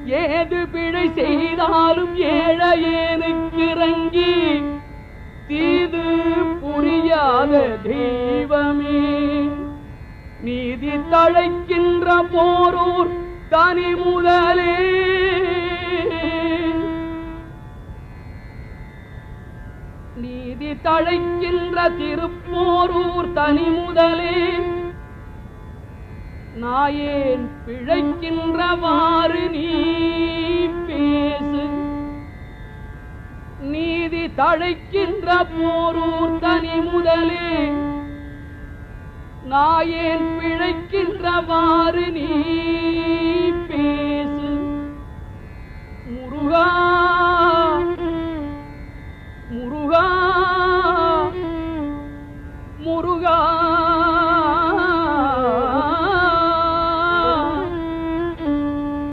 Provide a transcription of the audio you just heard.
ஏது பிழை செய்தாலும் ஏழையேனுக்கு இறங்கி தீது புரியாத தெய்வமே. நீதி தழைக்கின்ற போரூர் தனி முதலே, நீதி தழைக்கின்ற திருப்போரூர் தனி முதலே, நாயேன் பிழைக்கின்றவாறு நீ பேசு. நீதி தழைக்கின்ற போரூர் தனி முதலே, நாயேன் பிழைக்கின்றவாறு நீ